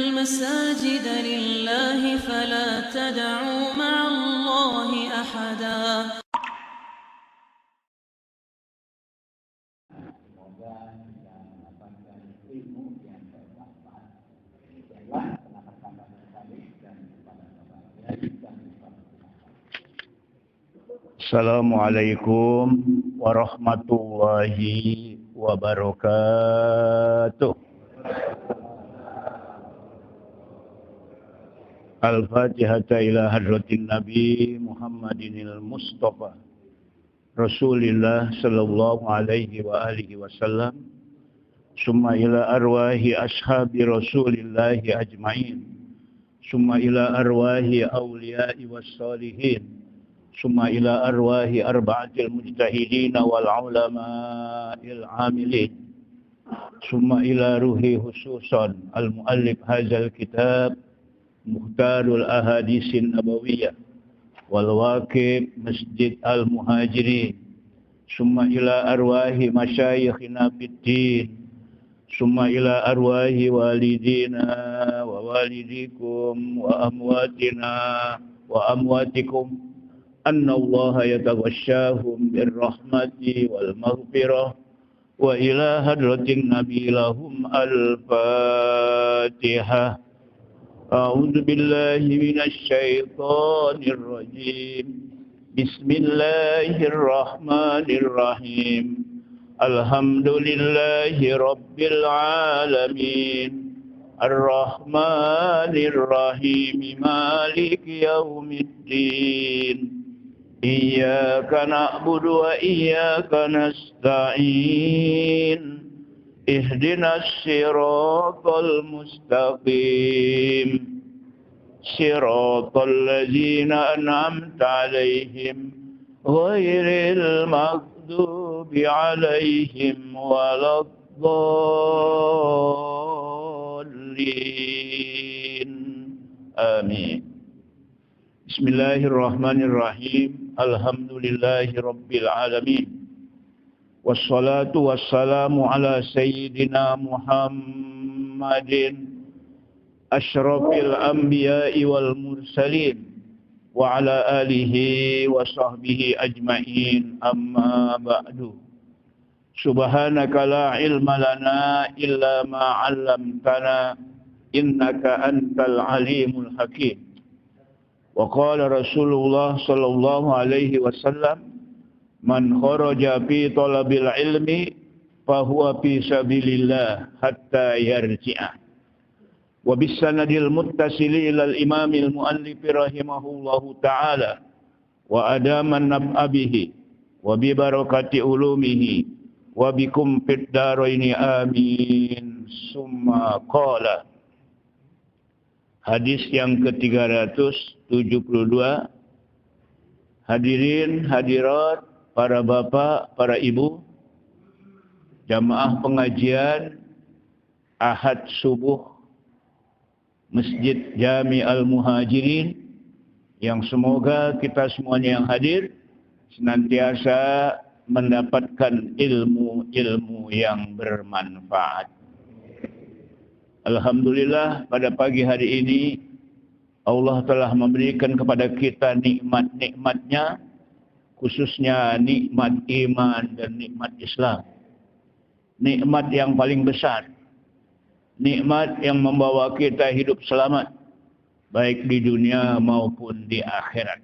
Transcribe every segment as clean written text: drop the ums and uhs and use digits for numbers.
المساجد لله فلا تدعوا مع الله أحدا. Assalamualaikum warahmatullahi wabarakatuh. Al-Fatihah ila hadratin Nabi Muhammadinil Mustafa Rasulillah sallallahu alaihi wa alihi wasallam. Summa ila arwahi ashabi Rasulillahi ajma'in. Summa ila arwahi awliya'i wassalihin. Summa ila arwahi arba'atil mujtahidin wal ulama'il amilin. Summa ila ruhi khususan al-muallif hadzal kitab Mukhtarul Ahadisin Nabawiyah wal waqib Masjid Al-Muhajirin. Summa ila arwahi masyayikhina fiddin. Summa ila arwahi walidina wa walidikum wa amwatina wa amwatikum. Anna Allah yataghashshahum birrahmati wal maghfirah wa ila hadratin nabi lahum al-fatihah. A'udzu billahi minasy syaithanir rajim. Bismillahirrahmanirrahim. Alhamdulillahi rabbil alamin. Ar-Rahmanir Rahim. Maliki yaumiddin. Iyyaka na'budu wa iyyaka nasta'in. Ihdinas siratal mustaqim. Siratal ladzina an'amta 'alaihim ghairil maghdubi 'alaihim waladdallin. Amin. Bismillahirrahmanirrahim. Alhamdulillahi rabbil alamin. Wassalatu wassalamu ala sayyidina Muhammadin asyrafil anbiya'i wal mursalin wa ala alihi wa sahbihi ajma'in, amma ba'du. Subhanaka la ilma lana illa ma 'allamtana innaka antal alimul hakim. Wa qala Rasulullah sallallahu alaihi wasallam, man kharaja fi talabil ilmi fahuwa fi sabilillah hatta yarji'a. Wa bis sanadil muttasili ila al-imam al-muallif rahimahullahu ta'ala wa adaman nab'a bihi wa bi barakati ulumihi wa bikum fid daraini amin. Summa qala. Hadis yang ke-372. Hadirin hadirat, para bapak, para ibu, jamaah pengajian Ahad subuh Masjid Jami Al-Muhajirin, yang semoga kita semuanya yang hadir senantiasa mendapatkan ilmu-ilmu yang bermanfaat. Alhamdulillah, pada pagi hari ini Allah telah memberikan kepada kita nikmat-nikmatnya, khususnya nikmat iman dan nikmat Islam. Nikmat yang paling besar. Nikmat yang membawa kita hidup selamat, baik di dunia maupun di akhirat.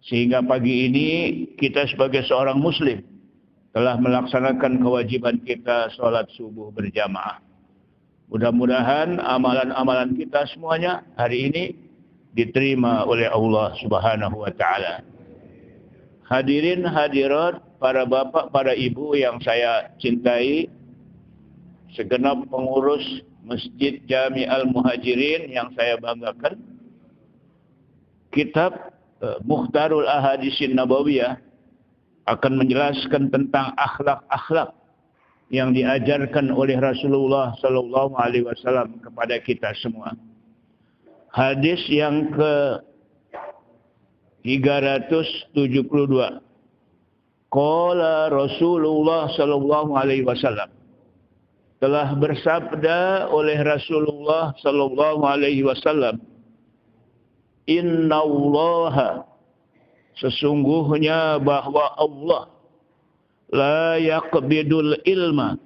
Sehingga pagi ini kita sebagai seorang muslim telah melaksanakan kewajiban kita sholat subuh berjamaah. Mudah-mudahan amalan-amalan kita semuanya hari ini diterima oleh Allah Subhanahu wa ta'ala. Hadirin hadirat, para bapak, para ibu yang saya cintai, segenap pengurus Masjid Jami Al-Muhajirin yang saya banggakan, kitab Mukhtarul Ahadisin Nabawiyah akan menjelaskan tentang akhlak-akhlak yang diajarkan oleh Rasulullah sallallahu alaihi wasallam kepada kita semua. Hadis yang ke-372. Qala Rasulullah sallallahu alaihi wasallam. telah bersabda oleh Rasulullah sallallahu alaihi wasallam, innallaha, sesungguhnya bahwa Allah la yaqbidul ilma,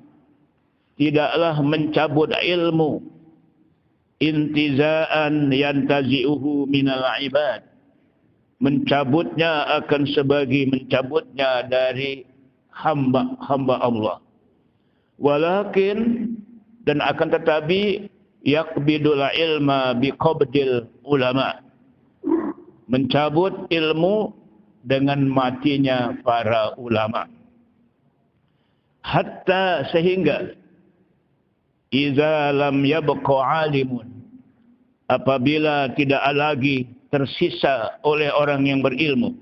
tidaklah mencabut ilmu, intizaan yantazi'uhu minal ibad, mencabutnya akan sebagai mencabutnya dari hamba Allah. Walakin, dan akan tetapi, yaqbidul ilma biqabdil ulama, mencabut ilmu dengan matinya para ulama. Hatta, sehingga idza lam yabqa alimun, apabila tidak lagi tersisa oleh orang yang berilmu,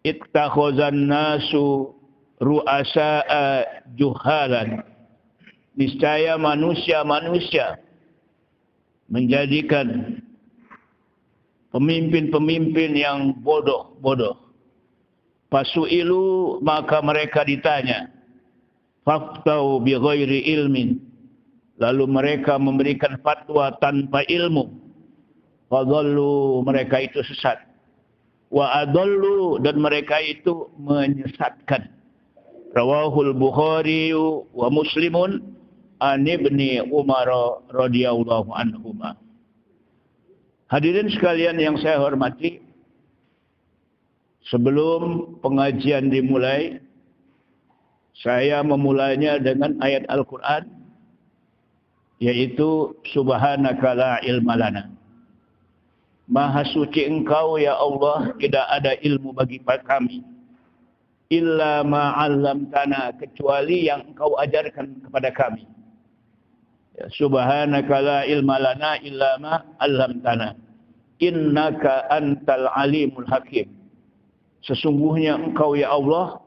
ittakhazan nasu ru'asa'a juhalan, niscaya manusia menjadikan pemimpin-pemimpin yang bodoh-bodoh. Fasu'ilu, maka mereka ditanya, faftau bi ghairi ilmin, lalu mereka memberikan fatwa tanpa ilmu. Fadhallu, mereka itu sesat. Wa adallu, dan mereka itu menyesatkan. Rawahul Bukhari wa Muslimun an Ibni Umar radhiyallahu anhuma. Hadirin sekalian yang saya hormati, sebelum pengajian dimulai, saya memulainya dengan ayat Al-Quran, yaitu subhanaka la ilma lana. Maha suci Engkau ya Allah, tidak ada ilmu bagi kami, illa ma 'allamtana, kecuali yang Engkau ajarkan kepada kami. Ya, subhanaka la ilma lana illa ma 'allamtana, innaka antal alimul hakim. Sesungguhnya Engkau ya Allah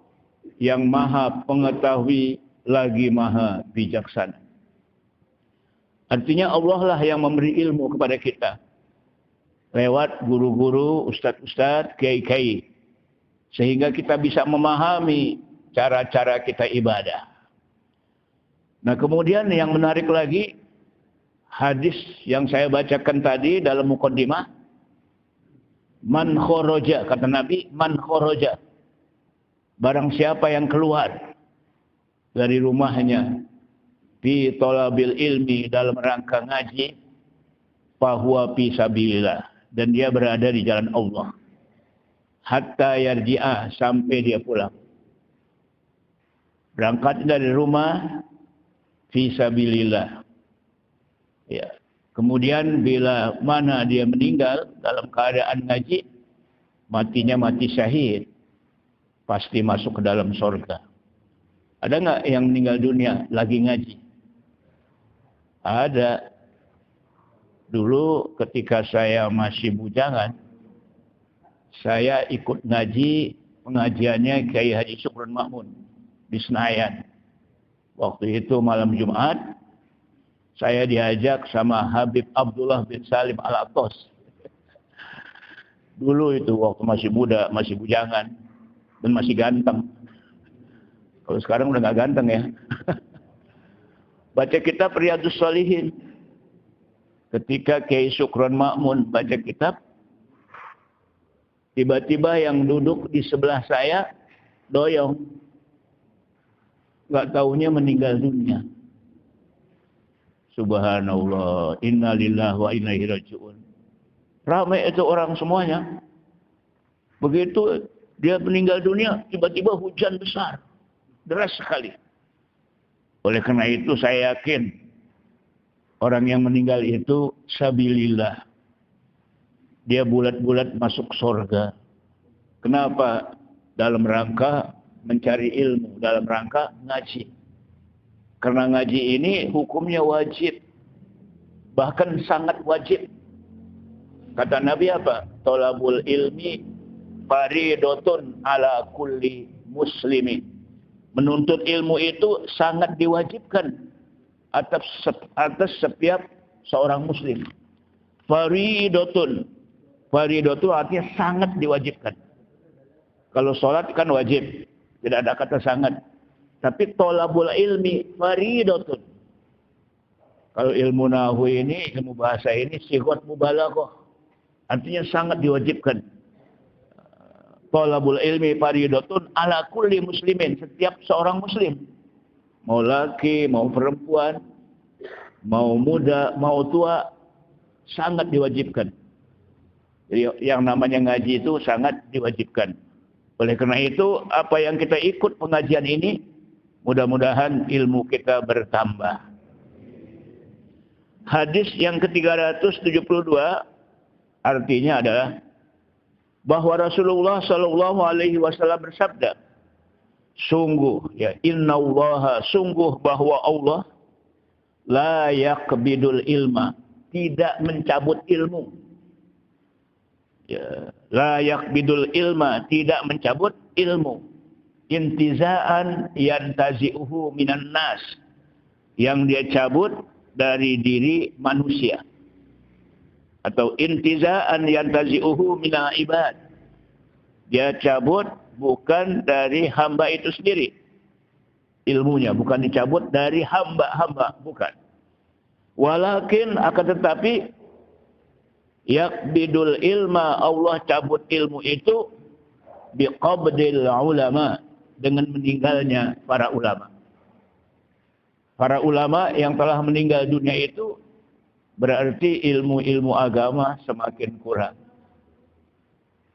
yang maha pengetahui lagi maha bijaksana. Artinya Allah lah yang memberi ilmu kepada kita lewat guru-guru, ustaz-ustaz, kiai-kiai, sehingga kita bisa memahami cara-cara kita ibadah. Nah, kemudian yang menarik lagi, hadis yang saya bacakan tadi dalam muqaddimah, man kharaja, kata Nabi, man kharaja, barang siapa yang keluar dari rumahnya fi talabil ilmi, dalam rangka ngaji, fahuwa fi sabilillah, dan dia berada di jalan Allah, hatta yarji'ah, sampai dia pulang. Berangkat dari rumah fi sabilillah, ya. Kemudian bila mana dia meninggal dalam keadaan ngaji, matinya mati syahid, pasti masuk ke dalam surga. Ada nggak yang meninggal dunia lagi ngaji? Ada. Dulu ketika saya masih bujangan, saya ikut ngaji, pengajiannya Kiai Haji Syukron Makmun di Senayan. Waktu itu malam Jumat, saya diajak sama Habib Abdullah bin Salim Al-Atos. Dulu itu waktu masih muda, masih bujangan, dan masih ganteng. Kalau sekarang udah nggak ganteng ya. Baca kitab Riyadhus Shalihin. Ketika Kiai Syukron Makmun baca kitab, tiba-tiba yang duduk di sebelah saya doyong. Nggak taunya meninggal dunia. Subhanallah, inna lillahi wa inna ilaihi raji'un. Ramai itu orang semuanya. Begitu dia meninggal dunia, tiba-tiba hujan besar, deras sekali. Oleh karena itu saya yakin orang yang meninggal itu sabilillah. Dia bulat-bulat masuk surga. Kenapa? Dalam rangka mencari ilmu, dalam rangka ngaji. Karena ngaji ini hukumnya wajib. Bahkan sangat wajib. Kata Nabi apa? Thalabul ilmi faridatun ala kulli muslimin. Menuntut ilmu itu sangat diwajibkan atas setiap seorang muslim. Faridatun. Faridatun artinya sangat diwajibkan. Kalau sholat kan wajib. Tidak ada kata sangat. Tapi thalabul ilmi faridatun. Kalau ilmu nahwu ini, ilmu bahasa ini sighat mubalaghah. Artinya sangat diwajibkan. Thalabul ilmi faridatun ala kulli muslimin, setiap seorang muslim. Mau laki, mau perempuan, mau muda, mau tua, sangat diwajibkan. Jadi yang namanya ngaji itu sangat diwajibkan. Oleh karena itu, apa yang kita ikut pengajian ini, mudah-mudahan ilmu kita bertambah. Hadis yang ke-372 artinya adalah bahwa Rasulullah sallallahu alaihi wasallam bersabda, sungguh ya, innallaha, sungguh bahwa Allah la yaqbidul ilma, tidak mencabut ilmu. Ya, la yaqbidul ilma, tidak mencabut ilmu. Intiza'an yantazi'uhu minan nas, yang dia cabut dari diri manusia. Atau intiza'an yantazi'uhu minal ibad, dia cabut bukan dari hamba itu sendiri. Ilmunya bukan dicabut dari hamba-hamba, bukan. Walakin akan tetapi yaqbidul ilma, Allah cabut ilmu itu biqabdil ulama, dengan meninggalnya para ulama. Para ulama yang telah meninggal dunia itu berarti ilmu-ilmu agama semakin kurang.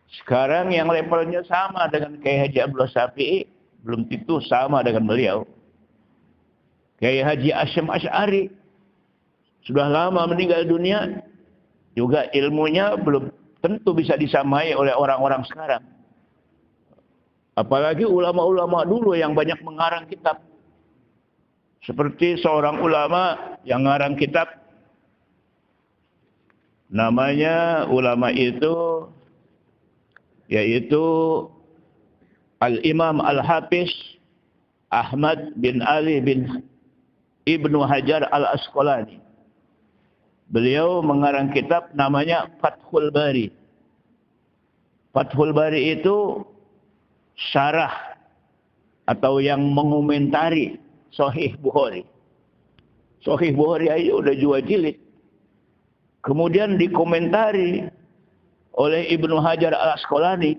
Sekarang yang levelnya sama dengan Kiai Haji Abdullah Syafi'i, belum tentu sama dengan beliau. Kiai Haji Asy'am Asy'ari sudah lama meninggal dunia, juga ilmunya belum tentu bisa disamai oleh orang-orang sekarang. Apalagi ulama-ulama dulu yang banyak mengarang kitab. Seperti seorang ulama yang mengarang kitab, namanya ulama itu yaitu Al-Imam Al-Hafiz Ahmad bin Ali bin Ibnu Hajar Al-Asqalani. Beliau mengarang kitab namanya Fathul Bari. Fathul Bari itu syarah atau yang mengomentari Sahih Bukhari. Sahih Bukhari aja udah 2 jilid. Kemudian dikomentari oleh Ibnu Hajar Al-Asqalani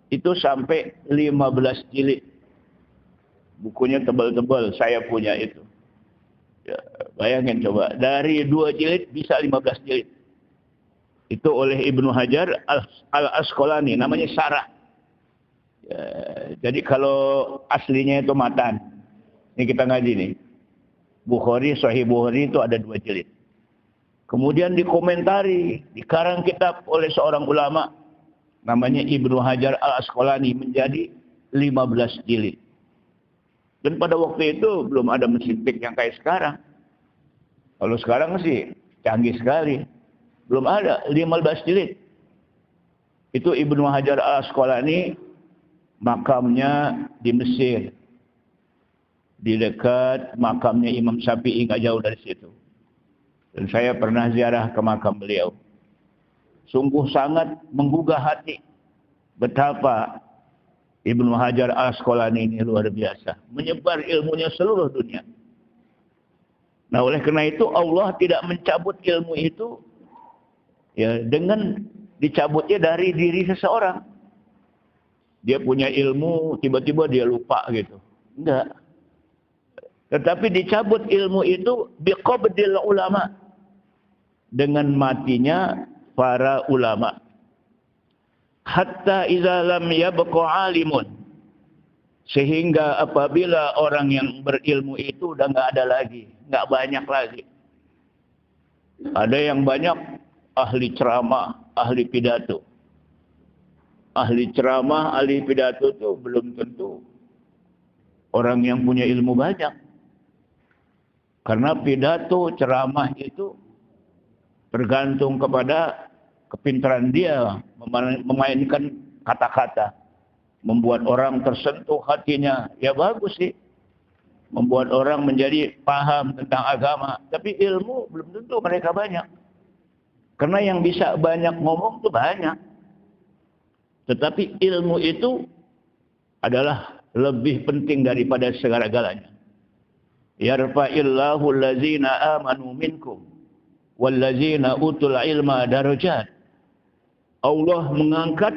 itu sampai 15 jilid. Bukunya tebal-tebal, saya punya itu. Ya, bayangin coba, dari 2 jilid bisa 15 jilid. Itu oleh Ibnu Hajar Al-Asqalani, namanya syarah. Ya, jadi kalau aslinya itu matan. Ini kita ngaji nih. Bukhari, Sahih Bukhari itu ada 2 jilid. Kemudian dikomentari, dikarang kitab oleh seorang ulama namanya Ibnu Hajar Al-Asqalani menjadi 15 jilid. Dan pada waktu itu belum ada mesin tik yang kayak sekarang. Kalau sekarang sih canggih sekali. Belum ada 15 jilid. Itu Ibnu Hajar Al-Asqalani, makamnya di Mesir. Di dekat makamnya Imam Syafi'i, nggak jauh dari situ. Dan saya pernah ziarah ke makam beliau. Sungguh sangat menggugah hati betapa Ibnu Hajar Al-Asqalani ini luar biasa. Menyebar ilmunya seluruh dunia. Nah, oleh karena itu Allah tidak mencabut ilmu itu ya dengan dicabutnya dari diri seseorang. Dia punya ilmu, tiba-tiba dia lupa gitu. Enggak. Tetapi dicabut ilmu itu biqabdil ulama, dengan matinya para ulama. Hatta idza lam yabqa alimun, sehingga apabila orang yang berilmu itu udah enggak ada lagi, enggak banyak lagi. Ada yang banyak ahli ceramah, ahli pidato. Ahli ceramah, ahli pidato itu belum tentu orang yang punya ilmu banyak. Karena pidato, ceramah itu tergantung kepada kepintaran dia memainkan kata-kata. Membuat orang tersentuh hatinya. Ya bagus sih. Membuat orang menjadi paham tentang agama. Tapi ilmu belum tentu mereka banyak. Karena yang bisa banyak ngomong itu banyak. Tetapi ilmu itu adalah lebih penting daripada segala-galanya. Yarfa'illahu allazina amanu minkum wallazina utul ilma darajat. Allah mengangkat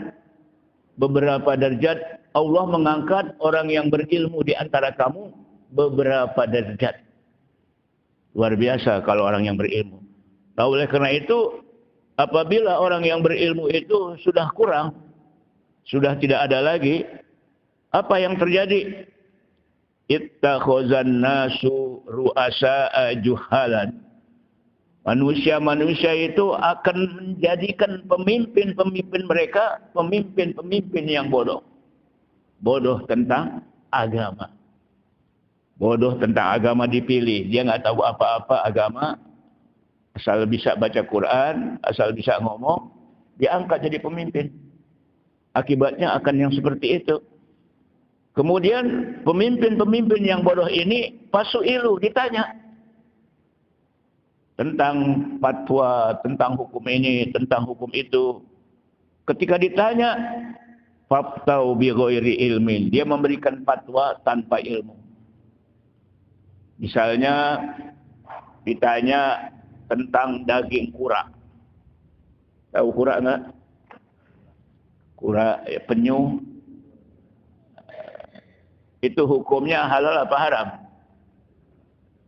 beberapa derajat. Allah mengangkat orang yang berilmu di antara kamu beberapa derajat. Luar biasa kalau orang yang berilmu. Nah, oleh karena itu, apabila orang yang berilmu itu sudah kurang, sudah tidak ada lagi, apa yang terjadi? Ittakhazan nasu ru'asa'a juhalan. Manusia-manusia itu akan menjadikan pemimpin-pemimpin mereka pemimpin-pemimpin yang bodoh. Bodoh tentang agama. Bodoh tentang agama dipilih. Dia nggak tahu apa-apa agama. Asal bisa baca Quran, asal bisa ngomong, diangkat jadi pemimpin. Akibatnya akan yang seperti itu. Kemudian pemimpin-pemimpin yang bodoh ini pasuilu ditanya tentang fatwa, tentang hukum ini, tentang hukum itu. Ketika ditanya, faftau bi ghairi ilmin, dia memberikan fatwa tanpa ilmu. Misalnya ditanya tentang daging kura. Tahu kura enggak? Kura penyu. Itu hukumnya halal apa haram?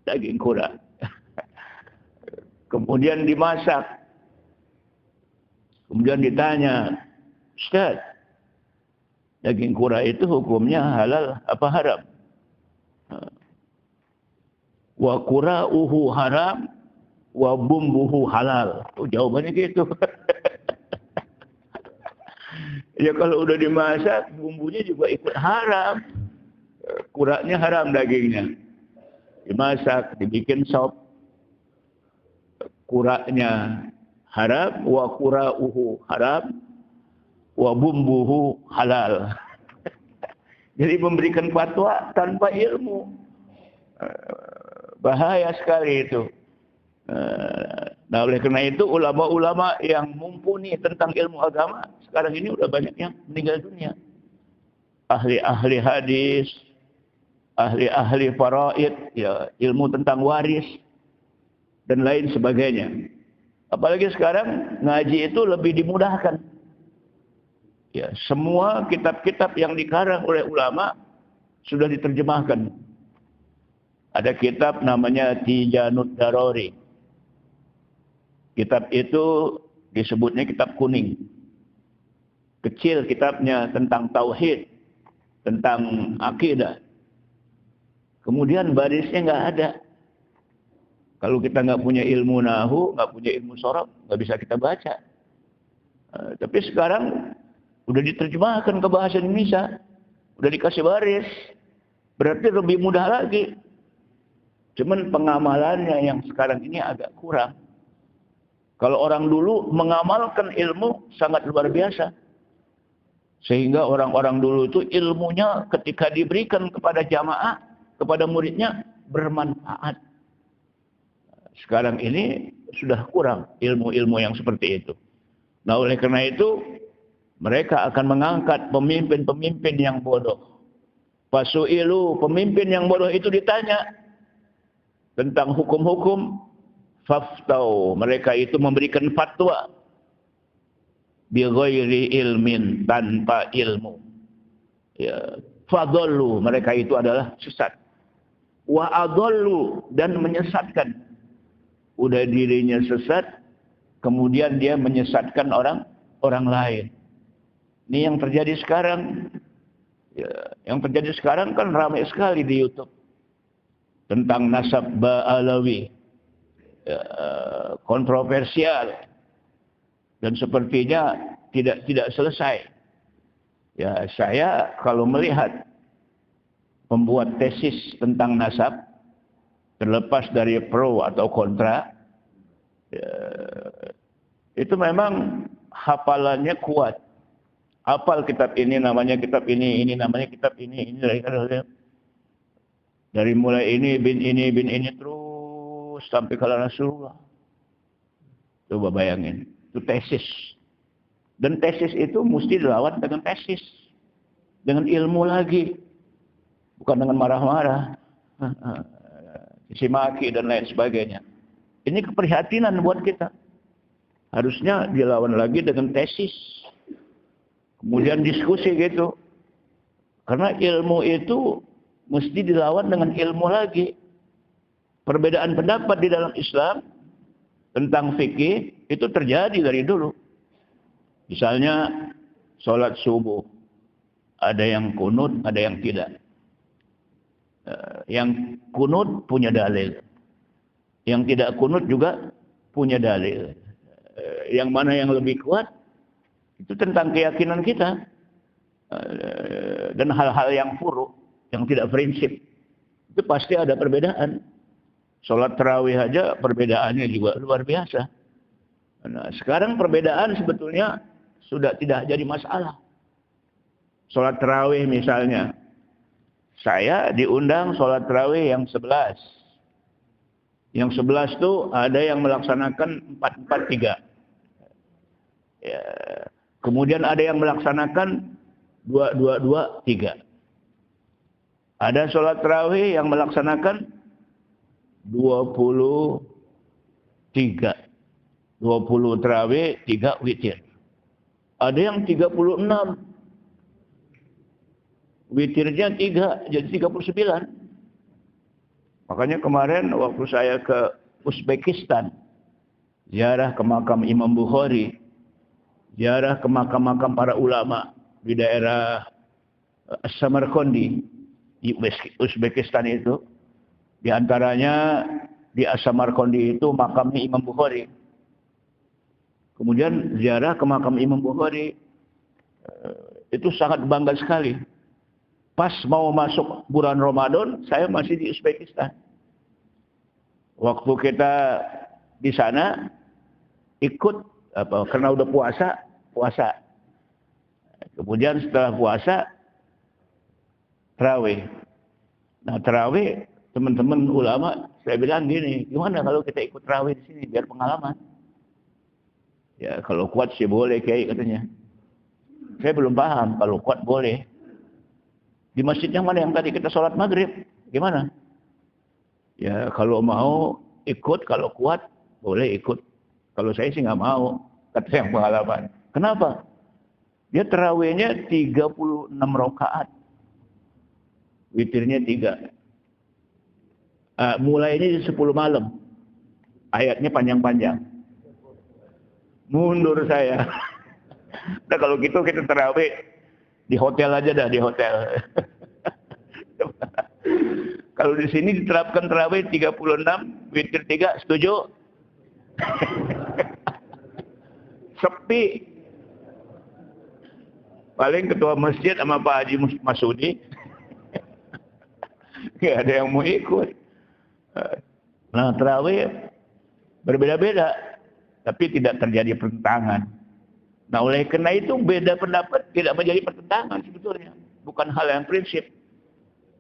Daging kura. Kemudian dimasak. Kemudian ditanya, Ustaz, daging kura itu hukumnya halal apa haram? Wa kura'uhu haram, wa bumbuhu halal. Oh, jawabannya gitu. Ya kalau udah dimasak, bumbunya juga ikut haram. Kuranya haram dagingnya. Dimasak, dibikin sop. Kuranya haram, wa kura'uhu haram, wa bumbuhu halal. Jadi memberikan fatwa tanpa ilmu. Bahaya sekali itu. Nah, oleh karena itu ulama-ulama yang mumpuni tentang ilmu agama sekarang ini udah banyak yang meninggal dunia. Ahli-ahli hadis, ahli-ahli faraid, ya, ilmu tentang waris dan lain sebagainya. Apalagi sekarang ngaji itu lebih dimudahkan. Ya, semua kitab-kitab yang dikarang oleh ulama sudah diterjemahkan. Ada kitab namanya Tijanud Darori. Kitab itu disebutnya kitab kuning. Kecil kitabnya tentang tauhid, tentang akidah. Kemudian barisnya nggak ada. Kalau kita nggak punya ilmu nahu, nggak punya ilmu sorof, nggak bisa kita baca. Tapi sekarang udah diterjemahkan ke bahasa Indonesia, udah dikasih baris, berarti lebih mudah lagi. Cuman pengamalannya yang sekarang ini agak kurang. Kalau orang dulu mengamalkan ilmu sangat luar biasa. Sehingga orang-orang dulu itu ilmunya ketika diberikan kepada jamaah, kepada muridnya, bermanfaat. Sekarang ini sudah kurang ilmu-ilmu yang seperti itu. Nah, oleh karena itu, mereka akan mengangkat pemimpin-pemimpin yang bodoh. Fasu'ilu, pemimpin yang bodoh itu ditanya tentang hukum-hukum, faftau, mereka itu memberikan fatwa bi ghairi ilmin, tanpa ilmu. Ya, fadallu, mereka itu adalah sesat. Wa adallu, dan menyesatkan. Udah dirinya sesat, kemudian dia menyesatkan orang lain. Ini yang terjadi sekarang. Ya, yang terjadi sekarang kan ramai sekali di YouTube tentang nasab Ba'alawi. Ya, kontroversial dan sepertinya tidak selesai. Ya, saya kalau melihat pembuat tesis tentang nasab, terlepas dari pro atau kontra, ya, itu memang hafalannya kuat. Hafal kitab ini namanya kitab ini namanya kitab ini dari mulai ini bin ini terus sampai ke Rasulullah. Coba bayangin, itu tesis. Dan tesis itu mesti dilawan dengan tesis, dengan ilmu lagi. bukan dengan marah-marah, caci maki dan lain sebagainya. Ini keprihatinan buat kita. Harusnya dilawan lagi dengan tesis, kemudian diskusi gitu. Karena ilmu itu mesti dilawan dengan ilmu lagi. Perbedaan pendapat di dalam Islam tentang fikih itu terjadi dari dulu. Misalnya sholat subuh, ada yang kunut, ada yang tidak. Yang kunut punya dalil, yang tidak kunut juga punya dalil. Yang mana yang lebih kuat itu tentang keyakinan kita, dan hal-hal yang furu, yang tidak prinsip, itu pasti ada perbedaan. Sholat tarawih aja perbedaannya juga luar biasa. Nah, sekarang perbedaan sebetulnya sudah tidak jadi masalah. Sholat tarawih misalnya, saya diundang sholat tarawih yang 11. Yang 11 itu ada yang melaksanakan 4-4-3. Ya. Kemudian ada yang melaksanakan 2-2-2-3. Ada sholat tarawih yang melaksanakan 23. 20 tarawih, 3 witir. Ada yang 36. Witirnya 3, jadi 39. Makanya kemarin waktu saya ke Uzbekistan, ziarah ke makam Imam Bukhari, ziarah ke makam-makam para ulama di daerah Samarkandi, di Uzbekistan itu. Di antaranya di Samarkandi itu makamnya Imam Bukhari. Kemudian ziarah ke makam Imam Bukhari, itu sangat bangga sekali. Pas mau masuk bulan Ramadan, saya masih di Uzbekistan. Waktu kita di sana ikut karena udah puasa. Kemudian setelah puasa tarawih. Nah, tarawih teman-teman ulama saya bilang gini, gimana kalau kita ikut tarawih di sini biar pengalaman? Ya, kalau kuat sih boleh, Kiai, katanya. Saya belum paham, kalau kuat boleh. Di masjid yang mana yang tadi kita sholat maghrib? Gimana? Ya, kalau mau ikut, kalau kuat, boleh ikut. Kalau saya sih nggak mau, kata yang pengalaman. Kenapa? Dia tarawihnya 36 rakaat. Witirnya 3. Mulainya di 10 malam. Ayatnya panjang-panjang. Mundur saya. Nah, kalau gitu kita tarawih di hotel aja dah, di hotel. Kalau di sini diterapkan tarawih 36, witir 3, setuju? Sepi. Paling ketua masjid sama Pak Haji Masudi. Nggak ada yang mau ikut. Nah, tarawih berbeda-beda, tapi tidak terjadi pertentangan. Nah, oleh karena itu beda pendapat tidak menjadi pertentangan sebetulnya, bukan hal yang prinsip.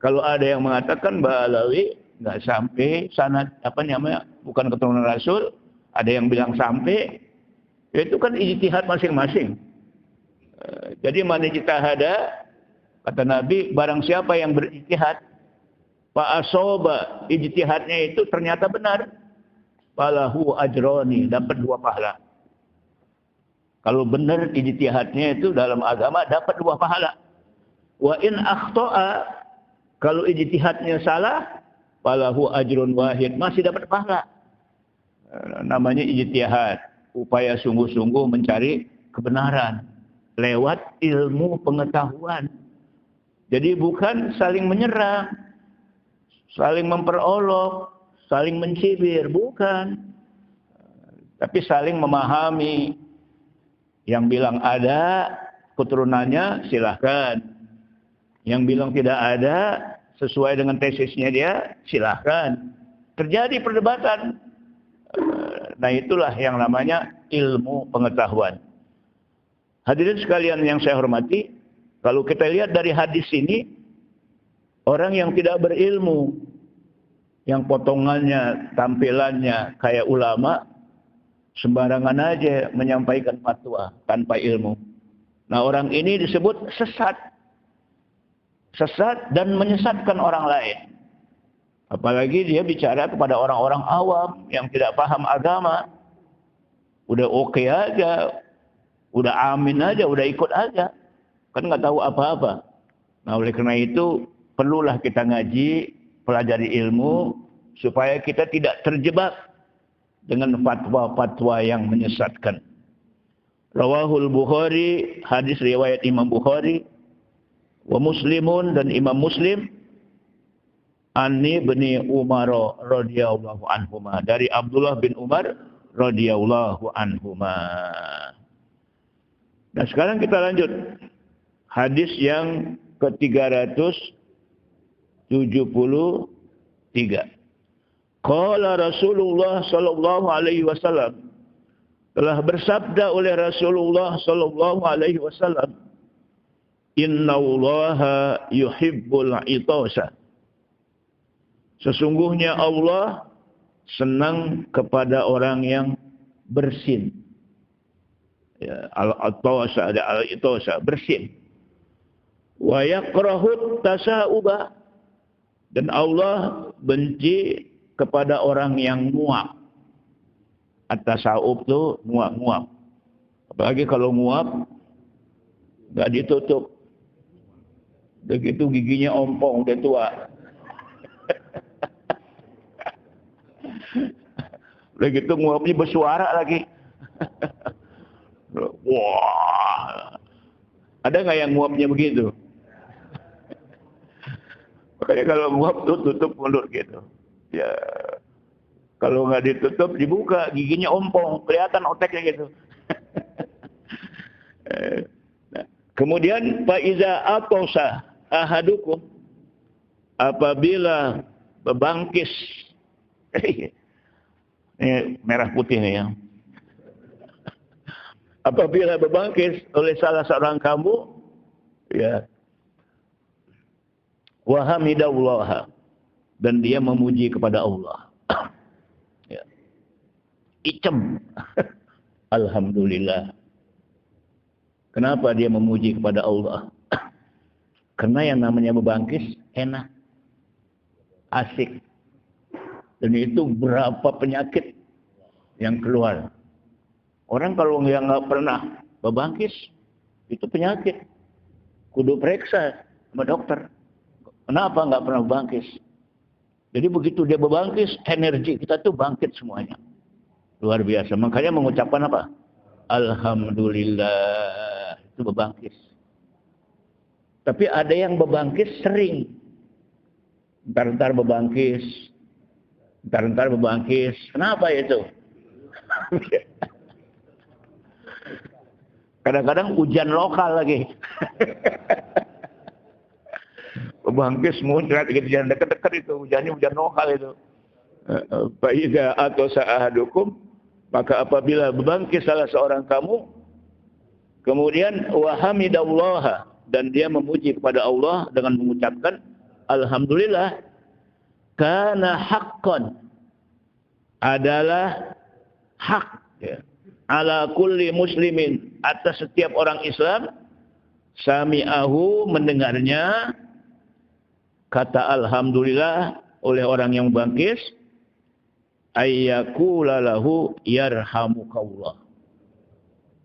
Kalau ada yang mengatakan Ba'alawi nggak sampai sanad bukan keturunan Rasul, ada yang bilang sampai, itu kan ijtihad masing-masing. Jadi man ijtahada, kata Nabi, barang siapa yang berijtihad, fa asaba, ijtihadnya itu ternyata benar, falahu ajroni, dapat 2 pahala. Kalau benar ijtihadnya itu dalam agama dapat 2 pahala. Wa in akhta'a, kalau ijtihadnya salah, falahu ajrun wahid, masih dapat pahala. Namanya ijtihad, upaya sungguh-sungguh mencari kebenaran lewat ilmu pengetahuan. Jadi bukan saling menyerang, saling memperolok, saling mencibir, bukan. Tapi saling memahami. Yang bilang ada keturunannya silahkan. Yang bilang tidak ada sesuai dengan tesisnya dia silahkan. Terjadi perdebatan. Nah, itulah yang namanya ilmu pengetahuan. Hadirin sekalian yang saya hormati, kalau kita lihat dari hadis ini, orang yang tidak berilmu, yang potongannya, tampilannya kayak ulama, sembarangan aja menyampaikan fatwa tanpa ilmu. Nah, orang ini disebut sesat. sesat dan menyesatkan orang lain. Apalagi dia bicara kepada orang-orang awam yang tidak paham agama. Udah oke aja, udah amin aja, udah ikut aja. Kan nggak tahu apa-apa. Nah, oleh karena itu perlulah kita ngaji, pelajari ilmu supaya kita tidak terjebak dengan fatwa-fatwa yang menyesatkan. Rawahul Bukhari, hadis riwayat Imam Bukhari, wa Muslimun dan Imam Muslim, Ani bin Umar radhiyallahu anhuma, dari Abdullah bin Umar radhiyallahu anhuma. Nah, sekarang kita lanjut hadis yang ke-373. Qala Rasulullah sallallahu alaihi wasallam, telah bersabda oleh Rasulullah sallallahu alaihi wasallam, innallaha yuhibbul itasa. Sesungguhnya Allah senang kepada orang yang bersin. Ya, al-itasa, ada al-itasa, bersin. Wa yakrahut tasauba, dan Allah benci kepada orang yang nguap. At-tasaub itu nguap-nguap. Apalagi kalau nguap enggak ditutup. Begitu giginya ompong, udah tua. Begitu nguapnya bersuara lagi. Wah. Ada nggak yang nguapnya begitu? Makanya kalau nguap tuh tutup mulut gitu. Ya. Kalau nggak ditutup dibuka, giginya ompong, kelihatan oteknya gitu. Nah, kemudian faiza atosa ahadukum, apabila bebangkis. Ini merah putih nih ya. Apabila berbangkis oleh salah seorang kamu, ya, wa hamidallah, dan dia memuji kepada Allah. Ya. Icem. Alhamdulillah. Kenapa dia memuji kepada Allah? Karena yang namanya berbangkis enak, asik. Dan itu berapa penyakit yang keluar. Orang kalau yang nggak pernah berbangkis, itu penyakit. Kudu periksa sama dokter. Kenapa nggak pernah berbangkis? Jadi begitu dia berbangkis, energi kita tuh bangkit semuanya. Luar biasa. Makanya mengucapkan apa? Alhamdulillah. Itu berbangkis. Tapi ada yang berbangkis sering. Ntar berbangkis. Ntar berbangkis. Kenapa itu? Kadang-kadang hujan lokal lagi. Berbangkis muncrat gitu, jangan dekat-dekat itu, hujannya hujan lokal itu. Faiza atau sa'ahadukum, maka apabila berbangkis salah seorang kamu, kemudian wa hamidallah, dan dia memuji kepada Allah dengan mengucapkan alhamdulillah, kana haqqan, adalah hak, ya, ala kulli muslimin, atas setiap orang Islam, sami'ahu, mendengarnya kata alhamdulillah oleh orang yang bangkis, ayyakula lahu yarhamukallah.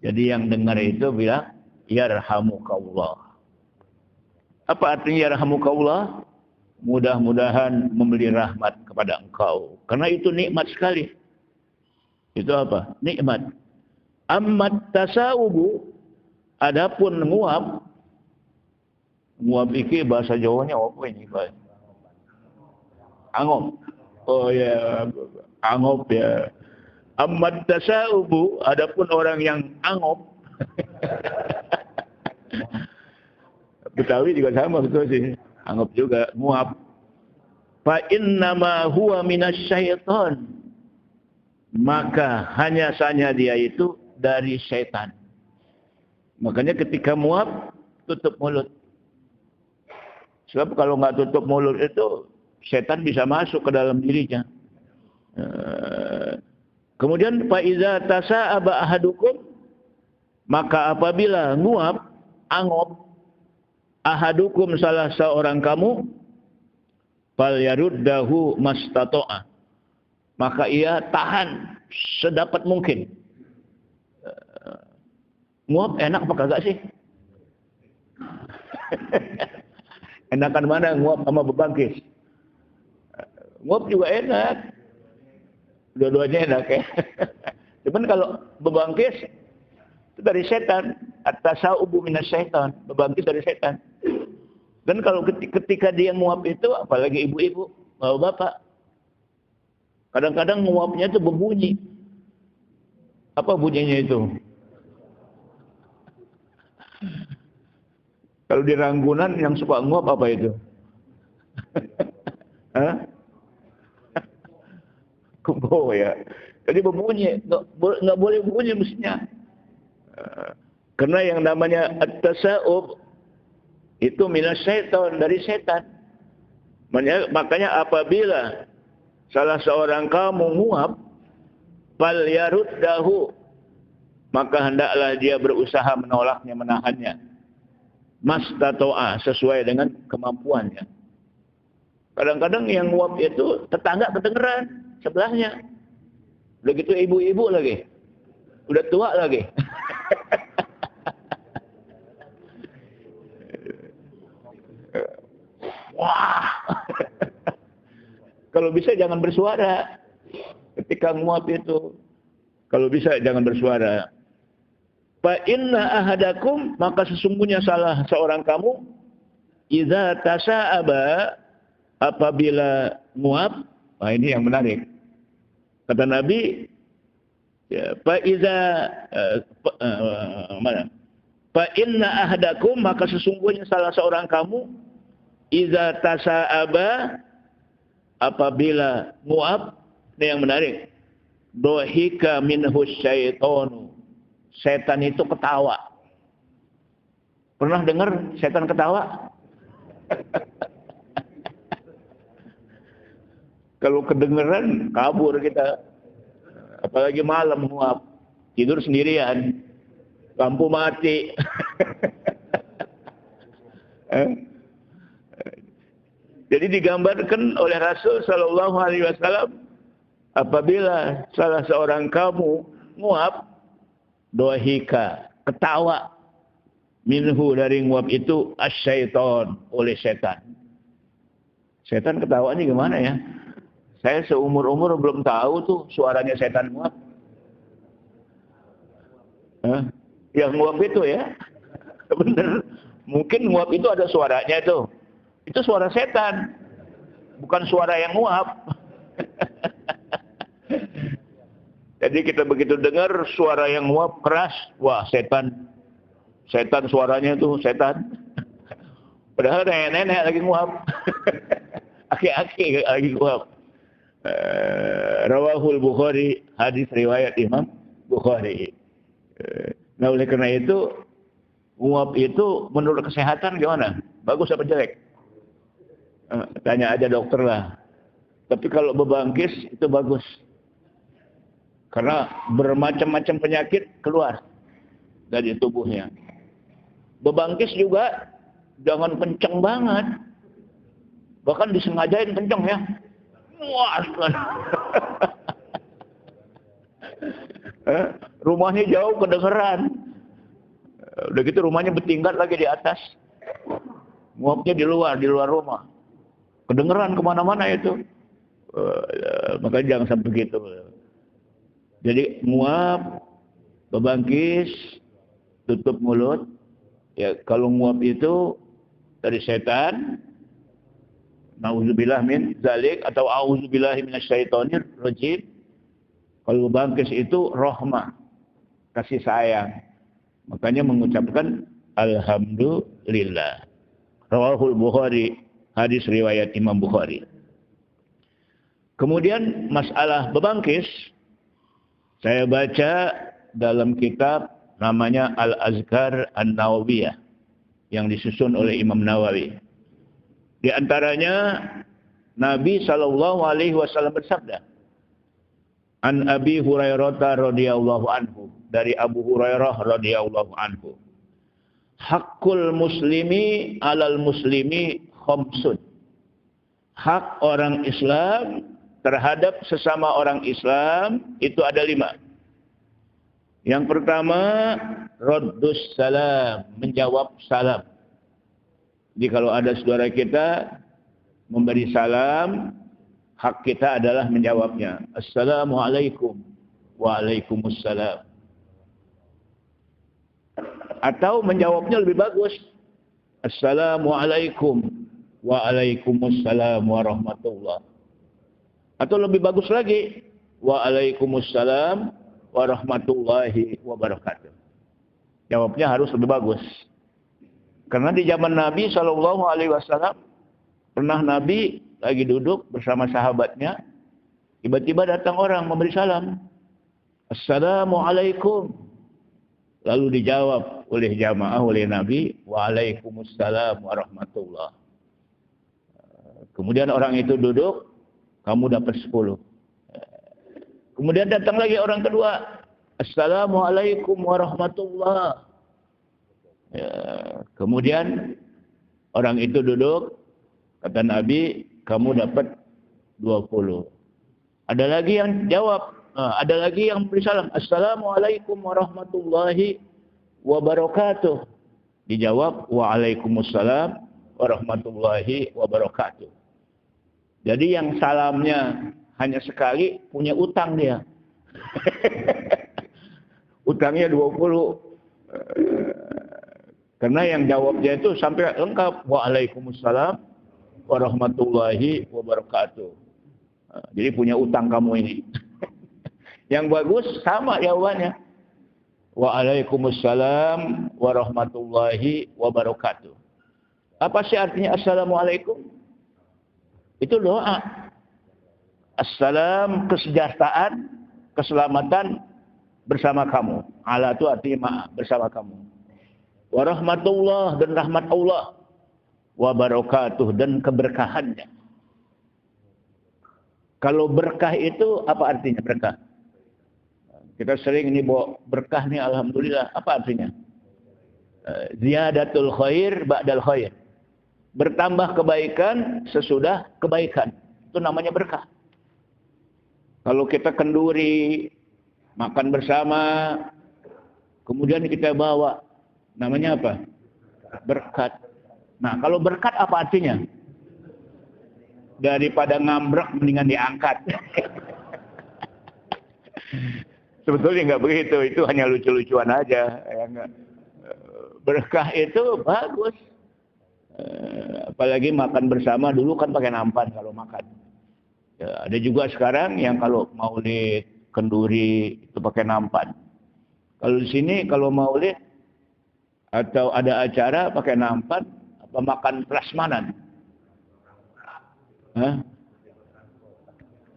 Jadi yang dengar itu bilang yarhamukallah. Apa artinya yarhamukallah? Mudah-mudahan memberi rahmat kepada engkau. Karena itu nikmat sekali. Itu apa? Nikmat. Ammat tasawubu, adapun nguap. Nguap iki bahasa Jawanya apa ini, Pak? Angop. Oh ya, angop ya. Ammat tasawubu, adapun orang yang angop. Betawi juga sama betul sih. Angop juga, nguap. Fa innama huwa minasyaiton. Maka hanya saja dia itu dari syaitan. Makanya ketika muap, tutup mulut. Sebab kalau nggak tutup mulut itu, syaitan bisa masuk ke dalam dirinya. Kemudian faiza tasa'aba ahadukum, maka apabila nguap, angop, ahadukum salah seorang kamu falyaruddahu mastata'a, maka ia tahan sedapat mungkin. Nguap enak apa kagak sih? Enakan mana nguap sama bebangkis? Nguap juga enak. Dua-duanya enak ya. Cuman kalau bebangkis itu dari setan. At-tasa'ubu minas syaitan. Bebangkis dari setan. Dan kalau ketika dia nguap itu, apalagi ibu-ibu, bapak-bapak, kadang-kadang nguapnya itu berbunyi. Apa bunyinya itu? Kalau di Ranggunan yang suka nguap apa itu? Hah? Kumbo ya. Jadi berbunyi, nggak boleh berbunyi mestinya. Karena yang namanya at-tasa'ub itu minas syaitan, dari setan. Makanya apabila salah seorang kamu nguap, fal yaruddahu, maka hendaklah dia berusaha menolaknya, menahannya. Mastato'a, sesuai dengan kemampuannya. Kadang-kadang yang nguap itu tetangga kedengeran sebelahnya. Udah gitu ibu-ibu lagi. Udah tua lagi. Wah. Kalau bisa jangan bersuara ketika nguap itu. Kalau bisa jangan bersuara. Fa inna ahadakum, maka sesungguhnya salah seorang kamu, idza tasa'aba, apabila nguap. Nah ini yang menarik. Kata Nabi, ya, fa inna ahadakum, maka sesungguhnya salah seorang kamu, idza tasa'aba, apabila nguap. Ini yang menarik. Dohika minhu syaitonu, setan itu ketawa. Pernah dengar setan ketawa? Kalau kedengeran kabur kita. Apalagi malam nguap, tidur sendirian, lampu mati. Jadi digambarkan oleh Rasul Sallallahu Alaihi Wasallam, apabila salah seorang kamu nguap, dohika, ketawa, minhu, dari nguap itu, asyaiton, oleh setan. Setan ketawanya gimana ya? Saya seumur-umur belum tahu tuh suaranya setan nguap. Yang nguap itu ya, bener. Mungkin nguap itu ada suaranya tuh. Itu suara setan, bukan suara yang nguap. Jadi kita begitu dengar suara yang nguap keras, wah setan. Setan suaranya tuh setan. Padahal nenek-nenek lagi nguap. Aki-aki lagi nguap. Rawahul Bukhari, hadis riwayat Imam Bukhari. Nah oleh karena itu, nguap itu menurut kesehatan gimana? Bagus apa jelek? Tanya aja dokter lah. Tapi kalau bebangkis itu bagus. Karena bermacam-macam penyakit keluar dari tubuhnya. Bebangkis juga jangan kenceng banget. Bahkan disengajain kenceng ya. Wah, rumahnya jauh kedengeran. Udah gitu rumahnya bertingkat lagi di atas. Nguapnya di luar rumah. Kedengeran kemana-mana itu. Makanya jangan sampai begitu. Jadi nguap, bebangkis, tutup mulut. Ya kalau nguap itu dari setan, nauzubillah min zalik, atau auzubillahi minasyaitonir rajim. Kalau bebangkis itu rahmah, kasih sayang. Makanya mengucapkan alhamdulillah. Rawahul Bukhari, hadis riwayat Imam Bukhari. Kemudian masalah bebangkis, saya baca dalam kitab namanya Al-Azkar An-Nawawiyah yang disusun oleh Imam Nawawi. Di antaranya Nabi sallallahu alaihi wasallam bersabda, An Abi Hurairah radhiyallahu anhu, dari Abu Hurairah radhiyallahu anhu, Hakul muslimi alal muslimi khamsun. Hak orang Islam terhadap sesama orang Islam itu ada 5. Yang pertama, raddus salam, menjawab salam. Jadi kalau ada saudara kita memberi salam, hak kita adalah menjawabnya. Assalamualaikum. Waalaikumsalam. Atau menjawabnya lebih bagus. Assalamualaikum. Waalaikumsalam warahmatullah. Atau lebih bagus lagi. Waalaikumsalam warahmatullahi wabarakatuh. Jawabnya harus lebih bagus. Karena di zaman Nabi SAW, pernah Nabi lagi duduk bersama sahabatnya, tiba-tiba datang orang memberi salam. Assalamualaikum. Lalu dijawab oleh jamaah, oleh Nabi, Waalaikumsalam warahmatullah. Kemudian orang itu duduk, kamu dapat 10. Kemudian datang lagi orang kedua. Assalamualaikum warahmatullah. Ya, kemudian orang itu duduk, kata Nabi, kamu dapat 20. Ada lagi yang jawab, ada lagi yang beri salam. Assalamualaikum warahmatullahi wabarakatuh. Dijawab, Waalaikumsalam warahmatullahi wabarakatuh. Jadi yang salamnya hanya sekali, punya utang dia. Utangnya 20. Karena yang jawabnya itu sampai lengkap. Waalaikumsalam warahmatullahi wabarakatuh. Jadi punya utang kamu ini. Yang bagus sama jawabannya. Waalaikumsalam warahmatullahi wabarakatuh. Apa sih artinya Assalamualaikum? Itu doa. Assalam, kesejahteraan, keselamatan bersama kamu. Ala itu artinya bersama kamu. Warahmatullah, dan rahmat Allah. Wabarakatuh, dan keberkahannya. Kalau berkah itu apa artinya berkah? Kita sering ini bawa berkah nih, alhamdulillah. Apa artinya? Ziyadatul khair ba'dal khair. Bertambah kebaikan sesudah kebaikan. Itu namanya berkah. Kalau kita kenduri, makan bersama, kemudian kita bawa, namanya apa? Berkat. Nah, kalau berkat apa artinya? Daripada ngambrek mendingan diangkat. Sebetulnya nggak begitu, itu hanya lucu-lucuan aja. Berkah itu bagus. Apalagi makan bersama, dulu kan pakai nampan kalau makan. Ya, ada juga sekarang yang kalau maulid, kenduri itu pakai nampan. Kalau di sini kalau maulid atau ada acara pakai nampan, apa makan prasmanan?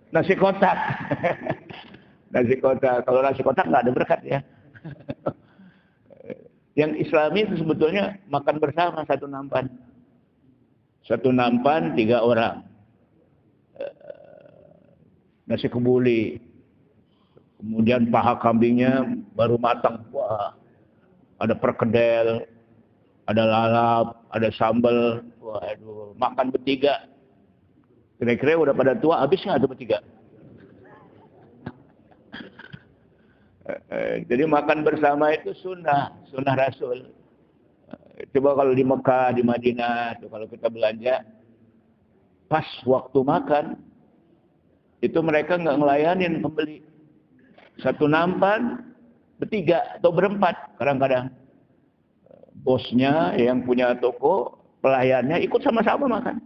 Nasi kotak. Nasi kotak. Kalau nasi kotak nggak ada berkat ya. Yang Islami itu sebetulnya makan bersama satu nampan. Satu nampan 3 orang. Nasi kebuli. Kemudian paha kambingnya baru matang. Wah, ada perkedel, ada lalap, ada sambal. Waduh, makan bertiga. Kira-kira udah pada tua, habis nggak tuh bertiga? Jadi makan bersama itu sunnah Rasul. Coba kalau di Mekah, di Madinah, tuh kalau kita belanja, pas waktu makan, itu mereka nggak ngelayanin pembeli. Satu nampan, bertiga atau berempat kadang-kadang. Bosnya yang punya toko, pelayannya ikut sama-sama makan.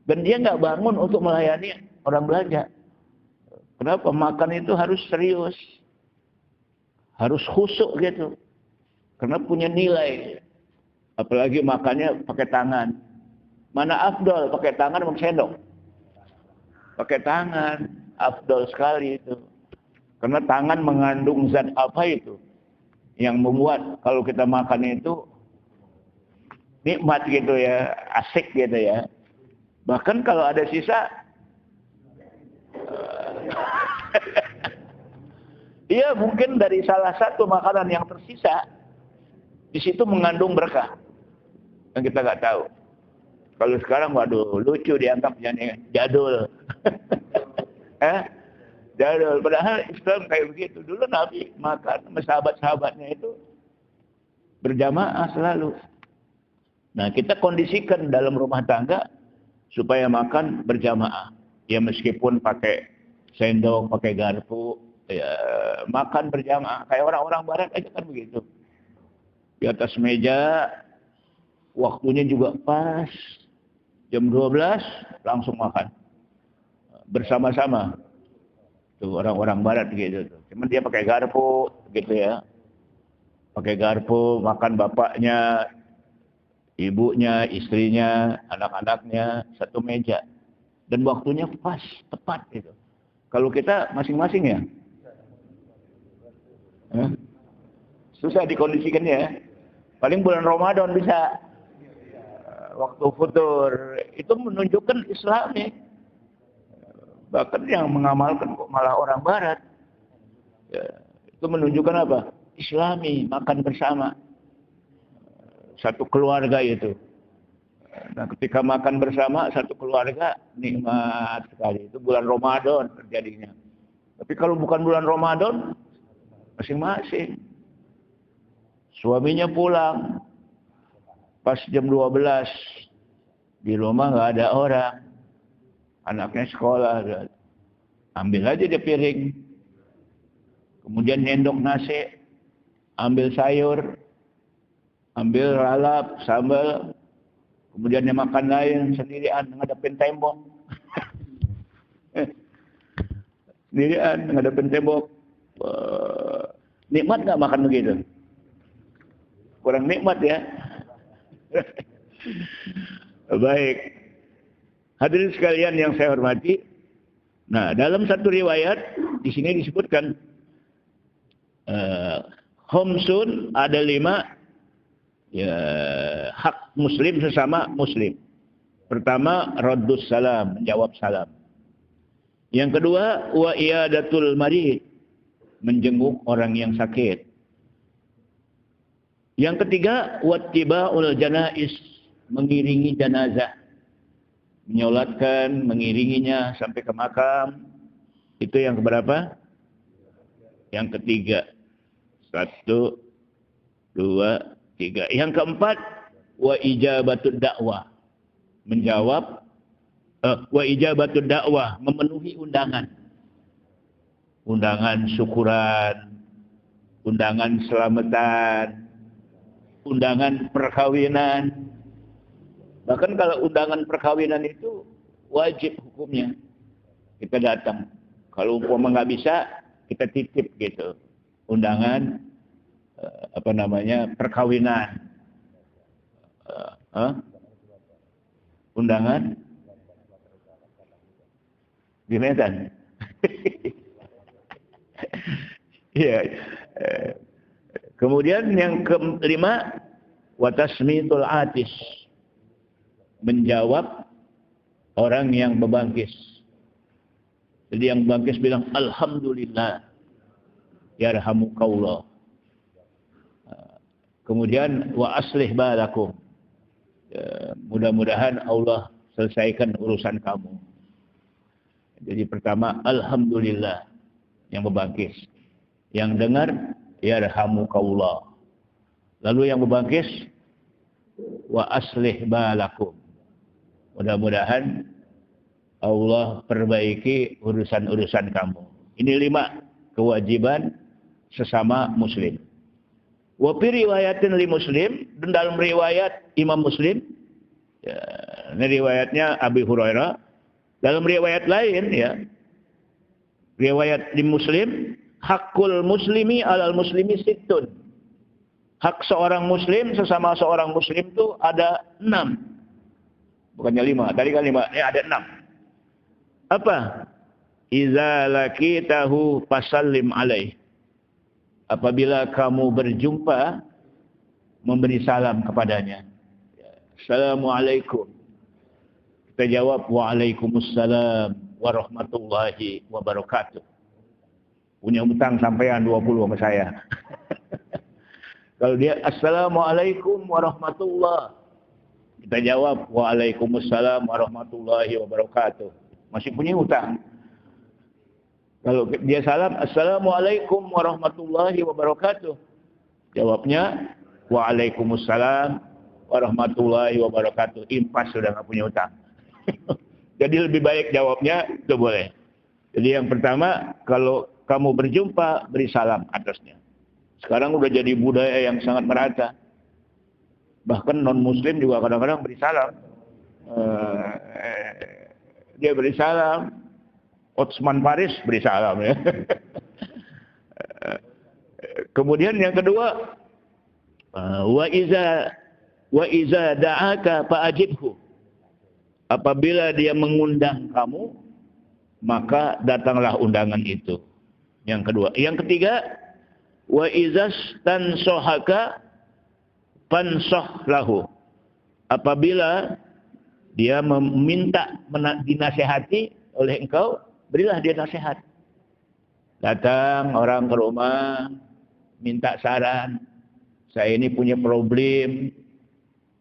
Dan dia nggak bangun untuk melayani orang belanja. Kenapa? Makan itu harus serius. Harus khusyuk gitu. Karena punya nilai. Apalagi makannya pakai tangan. Mana afdol? Pakai tangan atau sendok? Pakai tangan. Afdol sekali itu. Karena tangan mengandung zat apa itu? Yang membuat kalau kita makan itu nikmat gitu ya. Asik gitu ya. Bahkan kalau ada sisa, iya mungkin dari salah satu makanan yang tersisa, Di situ mengandung berkah yang kita nggak tahu. Kalau sekarang, waduh, lucu dianggapnya nih, jadul. Jadul. Padahal Islam kayak begitu. Dulu Nabi makan sama sahabat-sahabatnya itu berjamaah selalu. Nah, kita kondisikan dalam rumah tangga supaya makan berjamaah. Ya meskipun pakai sendok, pakai garpu, ya, makan berjamaah. Kayak orang-orang barat aja kan begitu. Di atas meja, waktunya juga pas. Jam 12 langsung makan. Bersama-sama. Tuh orang-orang barat gitu. Cuman dia pakai garpu gitu ya. Pakai garpu, makan bapaknya, ibunya, istrinya, anak-anaknya, satu meja. Dan waktunya pas, tepat gitu. Kalau kita masing-masing ya. Susah dikondisikan ya. Paling bulan Ramadan bisa. Waktu futur. Itu menunjukkan Islam ya. Bahkan yang mengamalkan kok malah orang barat. Ya, itu menunjukkan apa? Islami, makan bersama. Satu keluarga itu. Nah, ketika makan bersama satu keluarga, nikmat sekali. Itu bulan Ramadan terjadinya. Tapi kalau bukan bulan Ramadan, masing-masing. Suaminya pulang. Pas jam 12. Di rumah nggak ada orang. Anaknya sekolah. Ambil aja dia piring. Kemudian nyendok nasi. Ambil sayur. Ambil lalap, sambal. Kemudian dia makan lain sendirian. Ngadepin tembok. Sendirian ngadepin tembok. Nikmat nggak makan begitu? Kurang nikmat ya. Baik. Hadirin sekalian yang saya hormati. Nah, dalam satu riwayat di sini disebutkan khamsun ada 5 ya, hak muslim sesama muslim. Pertama, raddus salam, menjawab salam. Yang kedua, wa iyadatul marid, menjenguk orang yang sakit. Yang ketiga, wattiba'ul janaiz, mengiringi jenazah. Menyolatkan, mengiringinya sampai ke makam. Itu yang keberapa? Yang ketiga. 1, 2, 3. Yang keempat, wa ijabatud dakwah. Menjawab, wa ijabatud dakwah, memenuhi undangan. Undangan syukuran, undangan selamatan, undangan perkawinan. Bahkan kalau undangan perkawinan itu wajib hukumnya. Kita datang. Kalau umpama nggak bisa, kita titip gitu. Undangan perkawinan. Undangan di Medan. Iya. Kemudian yang kelima, wa tasmitul atis, menjawab orang yang membangkis. Jadi yang membangkis bilang alhamdulillah yarhamukallah. Kemudian wa aslih balakum, mudah-mudahan Allah selesaikan urusan kamu. Jadi pertama alhamdulillah yang membangkis. Yang dengar yarhamukallah. Lalu yang membangkis wa aslih balakum, mudah-mudahan Allah perbaiki urusan-urusan kamu. Ini 5 kewajiban sesama muslim. Wa fi riwayatin li Muslim, dan dalam riwayat Imam Muslim, ya, ini riwayatnya Abi Hurairah. Dalam riwayat lain ya, riwayat di Muslim, hakul muslimi alal muslimi sittun. Hak seorang muslim sesama seorang muslim itu ada 6. Bukannya 5. Tadi kan 5. Ini ada 6. Apa? Iza laqitahu fasallim alaih. Apabila kamu berjumpa, memberi salam kepadanya. Assalamualaikum. Kita jawab waalaikumsalam warahmatullahi wabarakatuh. Punya hutang sampean 20 sama saya. Kalau dia Assalamualaikum warahmatullah, kita jawab Waalaikumsalam warahmatullahi wabarakatuh. Masih punya hutang. Kalau dia salam Assalamualaikum warahmatullahi wabarakatuh, jawabnya Waalaikumsalam warahmatullahi wabarakatuh. Impas, sudah nggak punya hutang. Jadi lebih baik jawabnya itu boleh. Jadi yang pertama, kalau kamu berjumpa, beri salam atasnya. Sekarang udah jadi budaya yang sangat merata. Bahkan non-muslim juga kadang-kadang beri salam. Dia beri salam. Ottoman Paris beri salam ya. Kemudian yang kedua, wa iza da'aka fa'ajibhu. Apabila dia mengundang kamu, maka datanglah undangan itu. Yang kedua. Yang ketiga, wa izas tansohaka fansoh lahu. Apabila dia meminta dinasehati oleh engkau, berilah dia nasihat. Datang orang ke rumah, minta saran. Saya ini punya problem.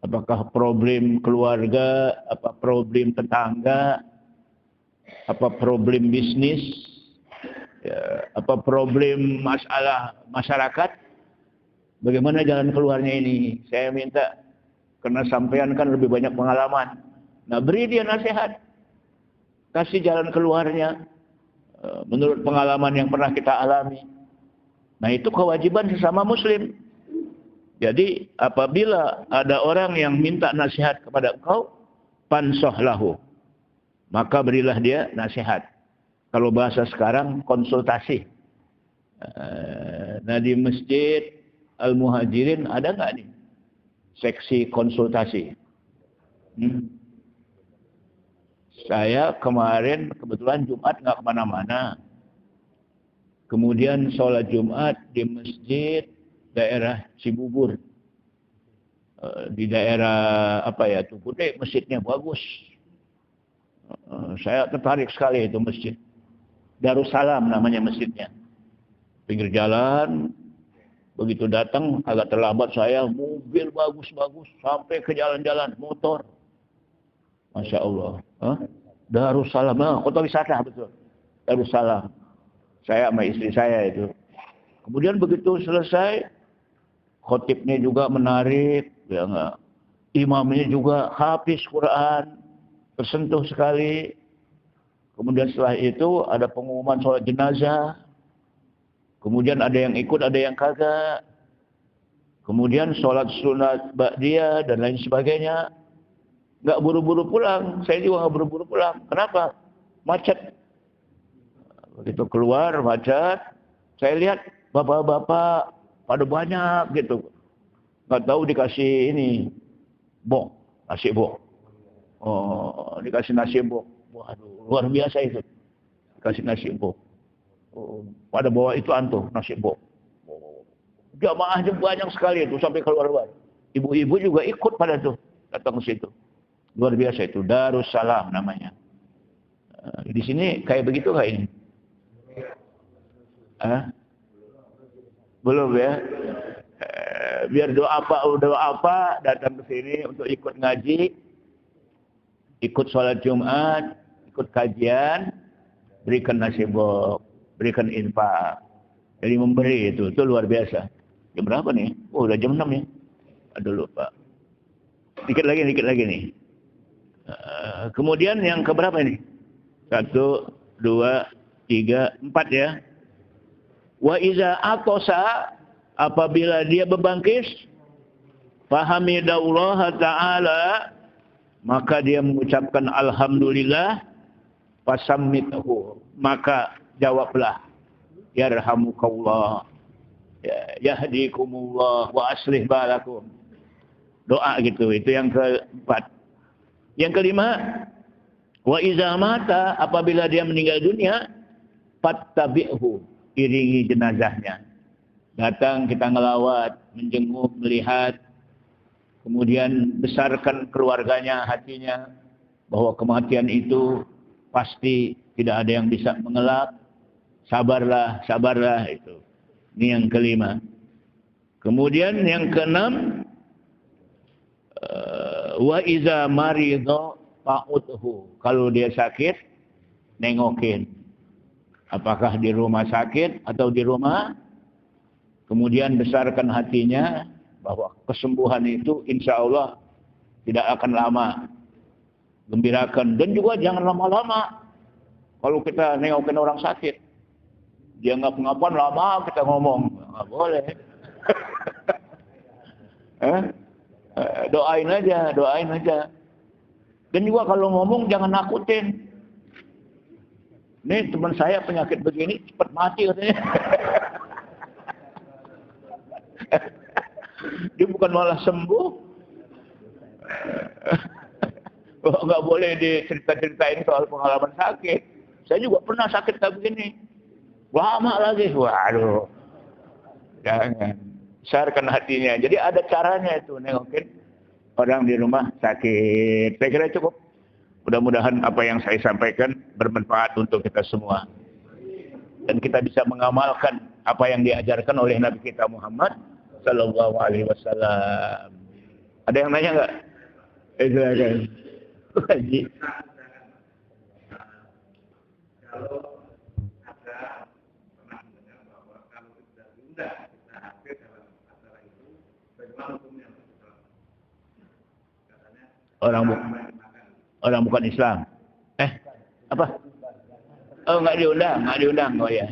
Apakah problem keluarga, apa problem tetangga, apa problem bisnis, ya, apa problem masalah masyarakat, bagaimana jalan keluarnya ini? Saya minta, karena sampean kan lebih banyak pengalaman. Nah, beri dia nasihat, kasih jalan keluarnya menurut pengalaman yang pernah kita alami. Nah, itu kewajiban sesama muslim. Jadi apabila ada orang yang minta nasihat kepada engkau, pansoh lahu, maka berilah dia nasihat. Kalau bahasa sekarang, konsultasi. Nah, di Masjid Al-Muhajirin ada nggak nih seksi konsultasi? Saya kemarin kebetulan Jumat nggak kemana-mana. Kemudian sholat Jumat di masjid daerah Cibubur. Di daerah apa ya, Tukude, masjidnya bagus. Saya tertarik sekali itu masjid. Darussalam namanya masjidnya. Pinggir jalan, begitu datang agak terlambat saya, mobil bagus-bagus sampai ke jalan-jalan, motor. Masya Allah. Darussalam, kota wisata betul. Darussalam. Saya sama istri saya itu. Kemudian begitu selesai, khotibnya juga menarik, ya enggak. Imamnya juga hafiz Quran, tersentuh sekali. Kemudian setelah itu ada pengumuman sholat jenazah. Kemudian ada yang ikut, ada yang kagak. Kemudian sholat sunat ba'diyah dan lain sebagainya. Nggak buru-buru pulang. Saya juga nggak buru-buru pulang. Kenapa? Macet. Begitu keluar macet, saya lihat bapak-bapak pada banyak gitu. Nggak tahu dikasih ini bok, nasi bok. Oh, dikasih nasi bok. Waduh, luar biasa itu. Dikasih nasi bok. Oh, pada bawah itu antuh nasi bok. Oh, jamaahnya banyak sekali itu sampai keluar-luar. Ibu-ibu juga ikut pada tuh datang ke situ. Luar biasa itu, Darussalam namanya. Di sini kayak begitu nggak ini? Belum ya. Biar doa apa datang ke sini untuk ikut ngaji, ikut sholat Jumat, ikut kajian, berikan nasibok, berikan infak. Jadi memberi itu luar biasa. Jam berapa nih? Oh, udah jam 6 ya. Aduh lupa. Dikit lagi nih. Kemudian yang keberapa ini? 1, 2, 3, 4 ya. Wa iza atosa, apabila dia berbangkis, fahamidallah ta'ala, maka dia mengucapkan alhamdulillah, fasammithu, maka jawablah yarhamukallah, yahdikumullah wa aslih balakum. Doa gitu, itu yang keempat. Yang kelima, wa iza mata, apabila dia meninggal dunia, fattabi'hu, iringi jenazahnya. Datang kita ngelawat, menjenguk, melihat, kemudian besarkan keluarganya, hatinya, bahwa kematian itu pasti tidak ada yang bisa mengelak. Sabarlah itu. Ini yang kelima. Kemudian yang keenam, wa iza maridho fa'udhu. Kalau dia sakit, nengokin. Apakah di rumah sakit atau di rumah? Kemudian besarkan hatinya bahwa kesembuhan itu insya Allah tidak akan lama. Gembirakan. Dan juga jangan lama-lama. Kalau kita nengokin orang sakit, dia nggak ngapain lama kita ngomong. Nggak boleh. Doain aja. Dan juga kalau ngomong jangan nakutin. Nih teman saya penyakit begini cepat mati katanya. Dia bukan malah sembuh. Nggak boleh dicerita-ceritain soal pengalaman sakit. Saya juga pernah sakit kayak begini. Lama lagi. Waduh. Jangan. Besarkan hatinya. Jadi ada caranya itu nengokin orang di rumah sakit. Saya kira cukup. Mudah-mudahan apa yang saya sampaikan bermanfaat untuk kita semua. Dan kita bisa mengamalkan apa yang diajarkan oleh Nabi kita Muhammad sallallahu alaihi wasallam. Ada yang nanya enggak? Silakan. Haji. Kalau ada pernah mendengar bahwa kalau sudah diundang kita hadir dalam acara itu, bagaimana hukumnya? Katanya orang bukan Islam. Apa? Oh, enggak diundang. Oh ya.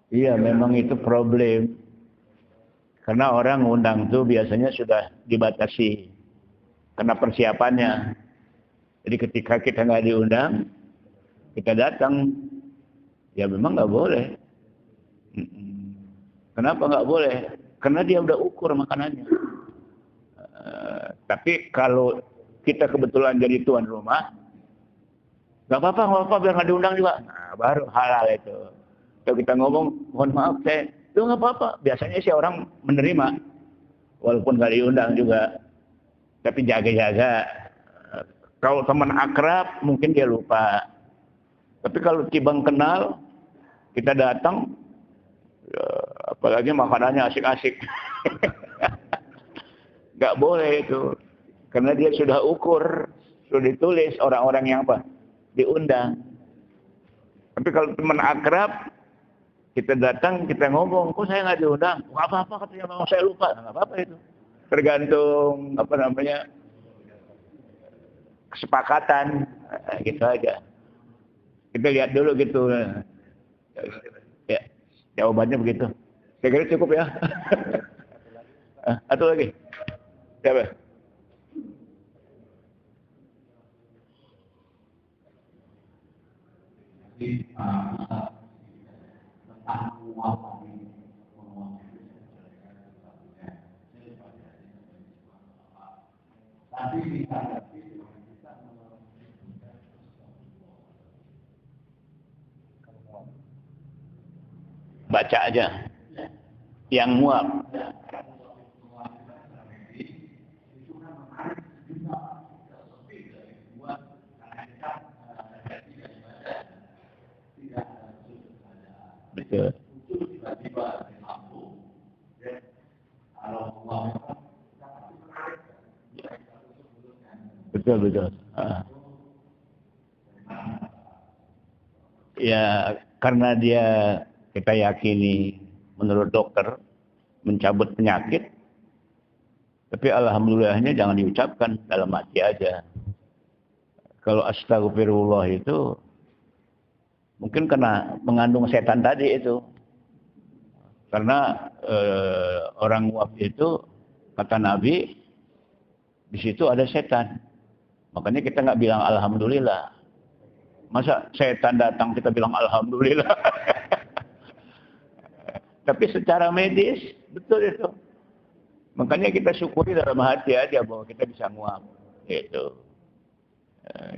Iya, memang itu problem. Karena orang undang itu biasanya sudah dibatasi karena persiapannya. Jadi ketika kita nggak diundang, kita datang, ya memang nggak boleh. Kenapa nggak boleh? Karena dia udah ukur makanannya. Tapi kalau kita kebetulan jadi tuan rumah, nggak apa-apa biar nggak diundang juga. Nah, baru halal itu. Kalau kita ngomong, mohon maaf saya, itu nggak apa-apa. Biasanya sih orang menerima, walaupun nggak diundang juga. Tapi jaga-jaga. Kalau teman akrab, mungkin dia lupa. Tapi kalau tibang kenal, kita datang, ya, apalagi makanannya asik-asik. Nggak boleh itu. Karena dia sudah ukur, sudah ditulis orang-orang yang apa? Diundang. Tapi kalau teman akrab, kita datang, kita ngomong, kok saya nggak diundang? Nggak apa-apa katanya, memang saya lupa. Nggak apa-apa itu. Tergantung kesepakatan, gitu aja. Kita lihat dulu gitu. Ya, jawabannya begitu. Saya kira cukup ya. Atau lagi? Siapa? Baca aja. Yang muap. Betul. Betul. Ya, karena dia kita yakini menurut dokter mencabut penyakit, tapi alhamdulillahnya jangan diucapkan, dalam hati aja. Kalau astagfirullah itu mungkin kena mengandung setan tadi itu. Karena orang muaf itu kata Nabi di situ ada setan. Makanya kita nggak bilang alhamdulillah. Masa setan datang kita bilang alhamdulillah. Tapi secara medis betul itu. Makanya kita syukuri dalam hati aja bahwa kita bisa nguap. Gitu.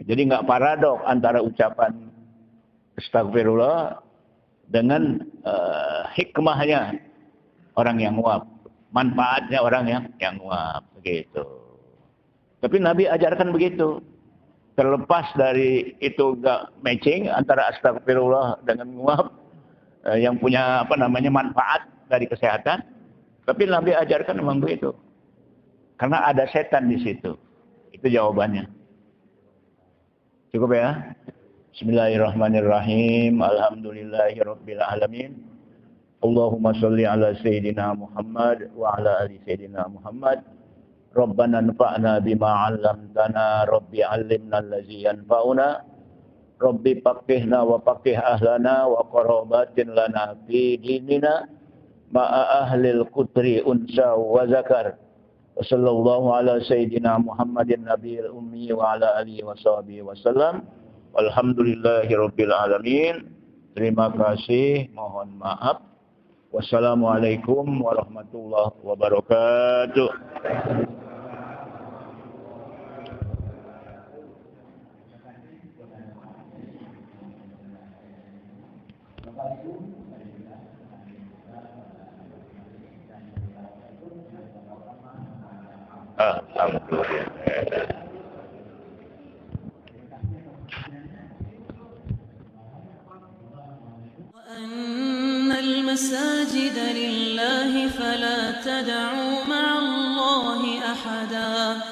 Jadi nggak paradok antara ucapan astagfirullah dengan hikmahnya orang yang nguap, manfaatnya orang yang nguap, begitu. Tapi Nabi ajarkan begitu. terlepas dari itu enggak matching antara astagfirullah dengan nguap yang punya manfaat dari kesehatan, tapi Nabi ajarkan memang begitu. Karena ada setan di situ. Itu jawabannya. Cukup ya? Bismillahirrahmanirrahim. Alhamdulillahirabbil alamin. Allahumma shalli ala sayyidina Muhammad wa ala ali sayyidina Muhammad. Rabbana anfa'na bima 'allamtana, Rabbi 'allimna allazi yanfa'una. Rabbi faqihna wa faqih ahlana wa qarabatin lana fi dinina ma'a ahlil qutri unsa wa zakar. Wa sallallahu ala sayyidina Muhammadin nabiyil ummi wa ala alihi wa sahbihi wasallam. Walhamdulillahirabbil alamin. Terima kasih, mohon maaf. Wassalamualaikum warahmatullahi wabarakatuh. Alhamdulillah. وأن المساجد لله فلا تدعوا مع الله أحدا